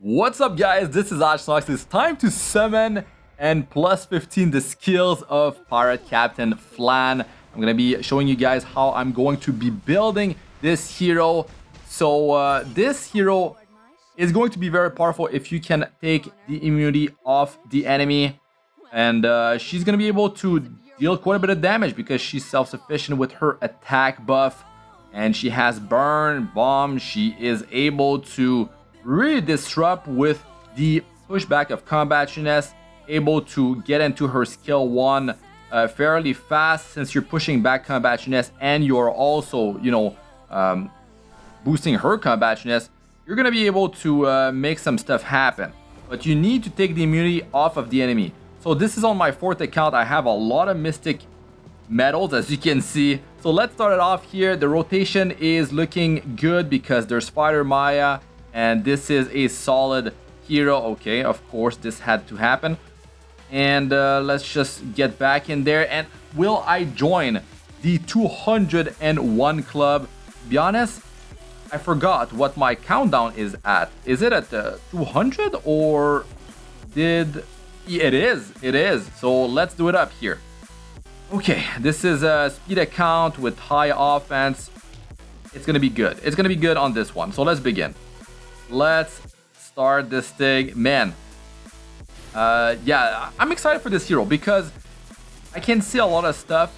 What's up, guys? This is Astranox. It's time to summon and plus 15 the skills of Pirate Captain Flan. I'm gonna be showing you guys how I'm going to be building this hero. So this hero is going to be very powerful if you can take the immunity off the enemy, and she's gonna be able to deal quite a bit of damage because she's self-sufficient with her attack buff, and she has burn, bomb. She is able to really disrupt with the pushback of combatiness, able to get into her skill 1 fairly fast since you're pushing back combatiness and you're also, boosting her combatiness. You're gonna be able to make some stuff happen, but you need to take the immunity off of the enemy. So this is on my 4th account. I have a lot of mystic medals, as you can see. So let's start it off here. The rotation is looking good because there's Fighter Maya, and this is a solid hero. Okay, of course this had to happen. And let's just get back in there. And will I join the 201 club? To be honest, I forgot what my countdown is at. Is it at the 200 or did... It is. So let's do it up here. Okay, this is a speed account with high offense. It's gonna be good. It's gonna be good on this one. So let's begin. Let's start this thing, man. Yeah, I'm excited for this hero because I can see a lot of stuff,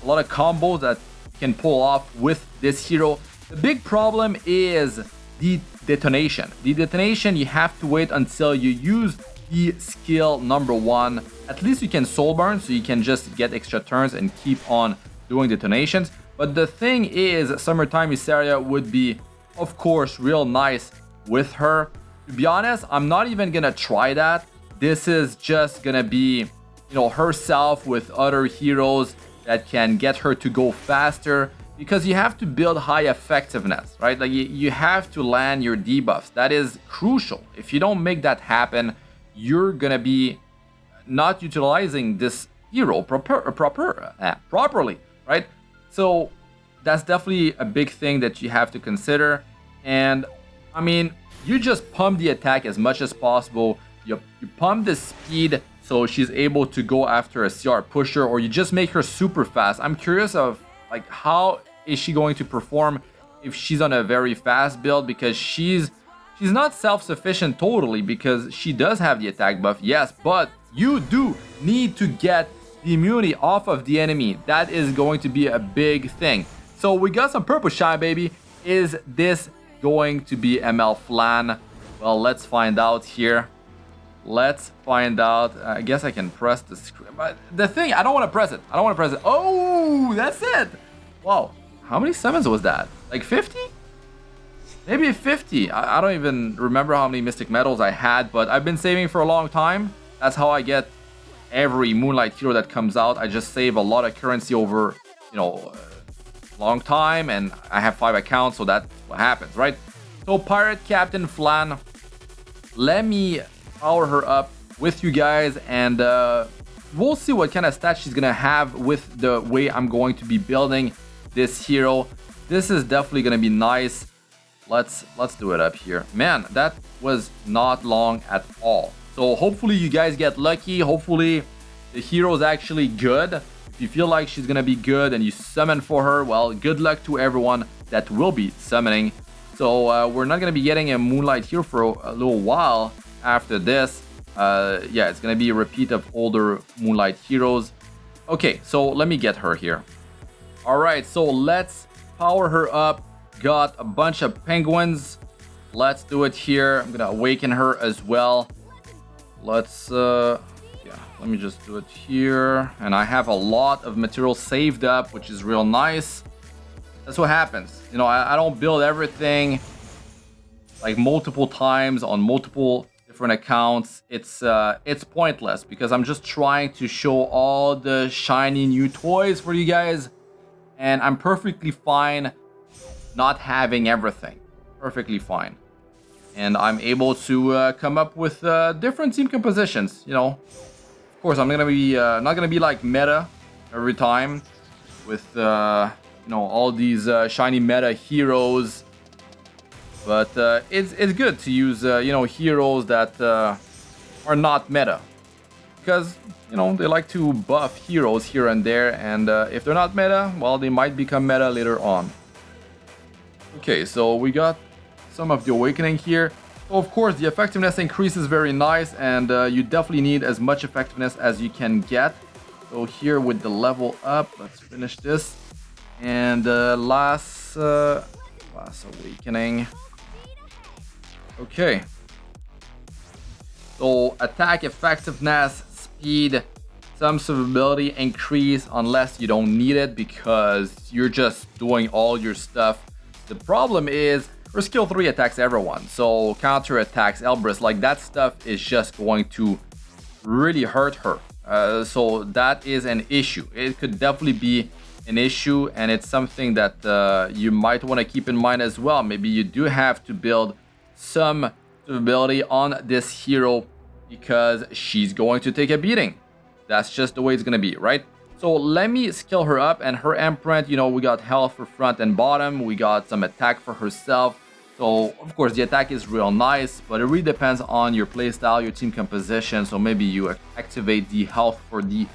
a lot of combos that you can pull off with this hero. The big problem is the detonation. The detonation, you have to wait until you use the skill number 1. At least you can soul burn, so you can just get extra turns and keep on doing detonations. But the thing is, Summertime Mysteria would be, of course, real nice with her. To be honest, I'm not even gonna try that. This is just gonna be, herself with other heroes that can get her to go faster, because you have to build high effectiveness, right? Like you have to land your debuffs. That is crucial. If you don't make that happen, you're gonna be not utilizing this hero properly, right? So that's definitely a big thing that you have to consider. And I mean, you just pump the attack as much as possible. You pump the speed so she's able to go after a CR pusher, or you just make her super fast. I'm curious of like how is she going to perform if she's on a very fast build, because she's not self-sufficient totally, because she does have the attack buff, yes, but you do need to get the immunity off of the enemy. That is going to be a big thing. So we got some purple shine, baby. Is this going to be ML Flan? Well, let's find out here. Let's find out. I guess I can press the screen, but the thing, I don't want to press it. Oh, that's it. Wow, how many summons was that? Like 50? Maybe 50. I don't even remember how many mystic medals I had, but I've been saving for a long time. That's how I get every Moonlight hero that comes out. I just save a lot of currency over, long time, and I have 5 accounts, so that's what happens, right? So Pirate Captain Flan, let me power her up with you guys, and we'll see what kind of stats she's gonna have with the way I'm going to be building this hero. This is definitely gonna be nice. Let's do it up here. Man, that was not long at all. So hopefully you guys get lucky. Hopefully the hero is actually good. If you feel like she's gonna be good and you summon for her, well, good luck to everyone that will be summoning. So we're not gonna be getting a Moonlight hero for a little while after this. Yeah, it's gonna be a repeat of older Moonlight heroes. Okay, so let me get her here. All right, so let's power her up. Got a bunch of penguins. Let's do it here. I'm gonna awaken her as well. Let's yeah, let me just do it here. And I have a lot of material saved up, which is real nice. That's what happens, I don't build everything like multiple times on multiple different accounts. It's pointless, because I'm just trying to show all the shiny new toys for you guys, and I'm perfectly fine not having everything. Perfectly fine. And I'm able to come up with different team compositions, Of course, I'm gonna be not gonna be like meta every time with all these shiny meta heroes. But it's good to use, you know, heroes that are not meta. Because, you know, they like to buff heroes here and there. And if they're not meta, well, they might become meta later on. Okay, so we got some of the awakening here. So of course, the effectiveness increase is very nice. And you definitely need as much effectiveness as you can get. So here with the level up, let's finish this. And last awakening. Okay. So attack effectiveness, speed, some survivability increase unless you don't need it because you're just doing all your stuff. The problem is her skill 3 attacks everyone. So counter attacks, Elbrus, like that stuff is just going to really hurt her. So that is an issue. It could definitely be an issue, and it's something that you might want to keep in mind as well. Maybe you do have to build some survivability on this hero because she's going to take a beating. That's just the way it's going to be, right? So let me skill her up, and her imprint, you know, we got health for front and bottom. We got some attack for herself. So, of course, the attack is real nice, but it really depends on your playstyle, your team composition. So maybe you activate the health for the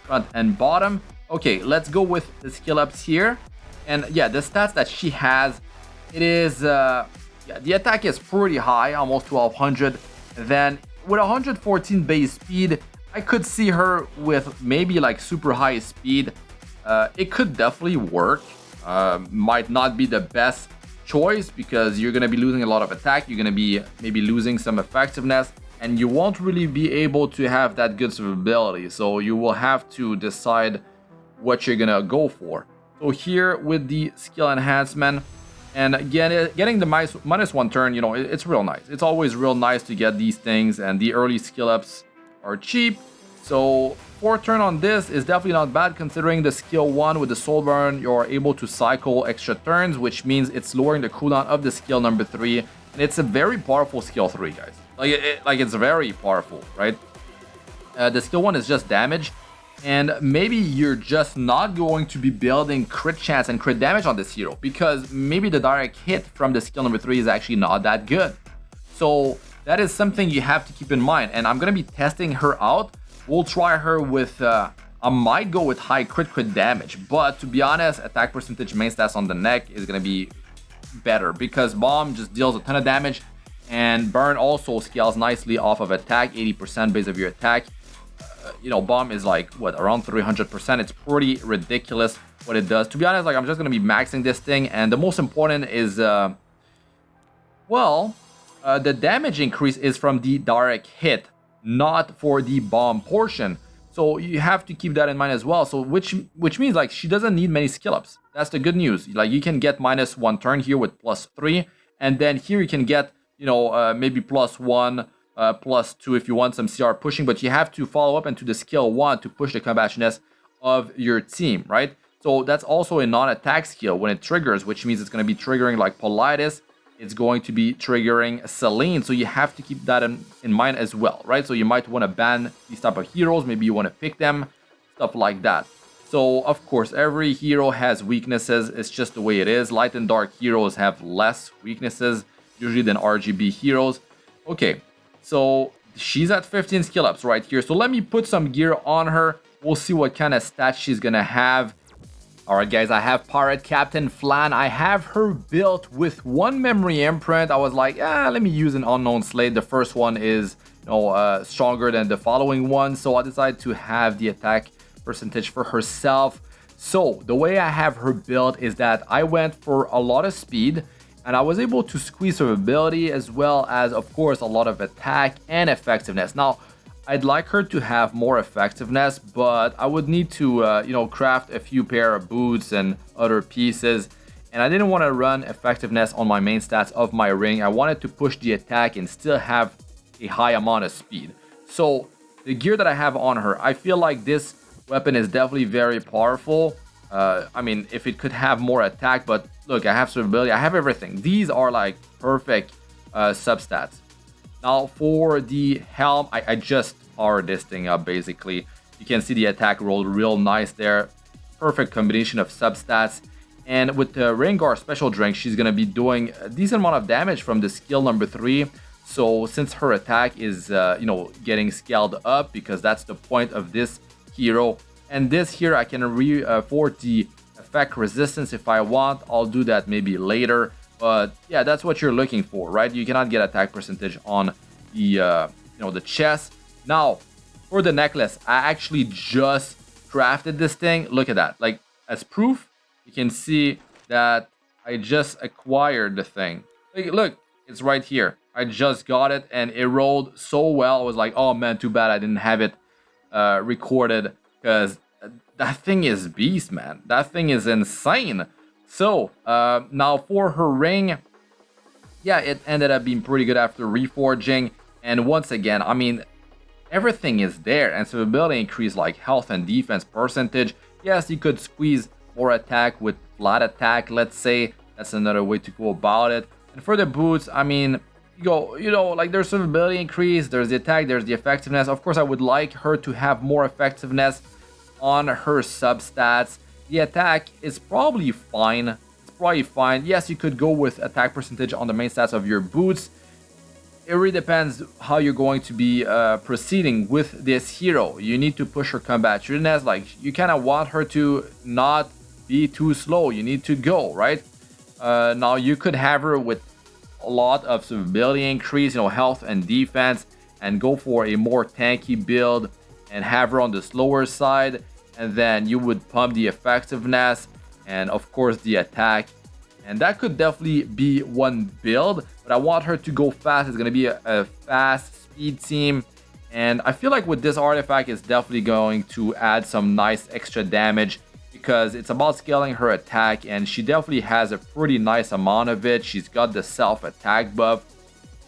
front and bottom. Okay, let's go with the skill ups here. And yeah, the stats that she has, it is, yeah, the attack is pretty high, almost 1200. Then with 114 base speed, I could see her with maybe like super high speed. It could definitely work. Might not be the best choice because you're going to be losing a lot of attack. You're going to be maybe losing some effectiveness, and you won't really be able to have that good survivability. So you will have to decide what you're going to go for. So here with the skill enhancement, and again, getting the minus one turn, you know, it's real nice. It's always real nice to get these things, and the early skill ups are cheap. So 4 turn on this is definitely not bad considering the skill 1 with the soul burn. You're able to cycle extra turns, which means it's lowering the cooldown of the skill number 3, and it's a very powerful skill 3, guys. Like it's very powerful, right? The skill 1 is just damage, and maybe you're just not going to be building crit chance and crit damage on this hero because maybe the direct hit from the skill number 3 is actually not that good. So that is something you have to keep in mind, and I'm gonna be testing her out. We'll try her with, I might go with high crit damage, but to be honest, attack percentage main stats on the neck is going to be better because bomb just deals a ton of damage, and burn also scales nicely off of attack, 80% base of your attack. You know, bomb is like, what, around 300%. It's pretty ridiculous what it does. To be honest, like I'm just going to be maxing this thing, and the most important is, the damage increase is from the direct hit, not for the bomb portion. So you have to keep that in mind as well. So which means like she doesn't need many skill ups. That's the good news. Like you can get minus 1 turn here with +3, and then here you can get, you know, maybe +1, +2 if you want some CR pushing, but you have to follow up into the skill 1 to push the combationness of your team, right? So that's also a non-attack skill when it triggers, which means it's going to be triggering like Politis. It's going to be triggering Selene, so you have to keep that in mind as well, right? So you might want to ban these type of heroes, maybe you want to pick them, stuff like that. So of course, every hero has weaknesses, it's just the way it is. Light and dark heroes have less weaknesses usually than RGB heroes. Okay, so she's at 15 skill ups right here. So let me put some gear on her. We'll see what kind of stats she's gonna have. Alright guys, I have Pirate Captain Flan. I have her built with 1 memory imprint. I was like, let me use an unknown slate. The first one is, you know, stronger than the following one. So I decided to have the attack percentage for herself. So the way I have her built is that I went for a lot of speed, and I was able to squeeze survivability as well as, of course, a lot of attack and effectiveness. Now, I'd like her to have more effectiveness, but I would need to, you know, craft a few pair of boots and other pieces. And I didn't want to run effectiveness on my main stats of my ring. I wanted to push the attack and still have a high amount of speed. So the gear that I have on her, I feel like this weapon is definitely very powerful. I mean, if it could have more attack, but look, I have survivability, I have everything. These are like perfect substats. Now for the helm, I just powered this thing up basically. You can see the attack rolled real nice there. Perfect combination of substats. And with the Rengar special drink, she's going to be doing a decent amount of damage from the skill number 3. So since her attack is, getting scaled up, because that's the point of this hero. And this here, I can afford the effect resistance if I want. I'll do that maybe later. But yeah, that's what you're looking for, right? You cannot get attack percentage on the, the chest. Now, for the necklace, I actually just crafted this thing. Look at that. Like, as proof, you can see that I just acquired the thing. Like, look, it's right here. I just got it and it rolled so well. I was like, oh man, too bad I didn't have it recorded, because that thing is beast, man. That thing is insane. So now for her ring, yeah, it ended up being pretty good after reforging. And once again, I mean, everything is there, and survivability increase like health and defense percentage. Yes, you could squeeze more attack with flat attack, let's say. That's another way to go about it. And for the boots, I mean, like there's survivability increase, there's the attack, there's the effectiveness. Of course, I would like her to have more effectiveness on her substats. The attack is probably fine. It's probably fine. Yes, you could go with attack percentage on the main stats of your boots. It really depends how you're going to be proceeding with this hero. You need to push her combat readiness. Like, you kind of want her to not be too slow. You need to go, right? Now, you could have her with a lot of survivability increase, health and defense, and go for a more tanky build and have her on the slower side. And then you would pump the effectiveness and, of course, the attack. And that could definitely be one build, but I want her to go fast. It's going to be a fast speed team. And I feel like with this artifact, it's definitely going to add some nice extra damage, because it's about scaling her attack, and she definitely has a pretty nice amount of it. She's got the self-attack buff.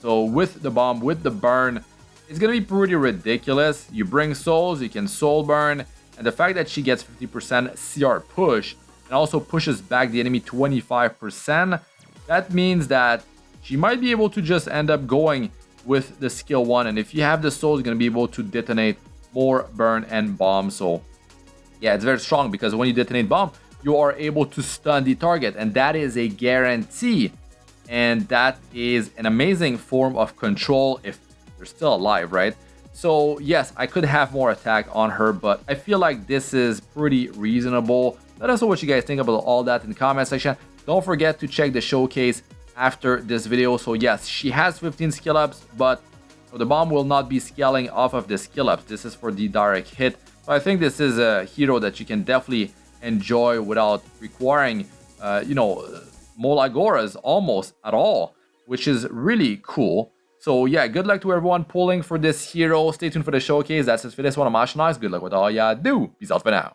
So with the bomb, with the burn, it's going to be pretty ridiculous. You bring souls, you can soul burn, and the fact that she gets 50% CR push and also pushes back the enemy 25%, that means that she might be able to just end up going with the skill 1. And if you have the souls, you're going to be able to detonate more burn and bomb. So yeah, it's very strong, because when you detonate bomb, you are able to stun the target, and that is a guarantee. And that is an amazing form of control if they're still alive, right? So yes, I could have more attack on her, but I feel like this is pretty reasonable. Let us know what you guys think about all that in the comment section. Don't forget to check the showcase after this video. So yes, she has 15 skill ups, but the bomb will not be scaling off of the skill ups. This is for the direct hit. So I think this is a hero that you can definitely enjoy without requiring, MolaGoras almost at all, which is really cool. So yeah, good luck to everyone pulling for this hero. Stay tuned for the showcase. That's it for this one. I'm Astranox. Good luck with all y'all do. Peace out for now.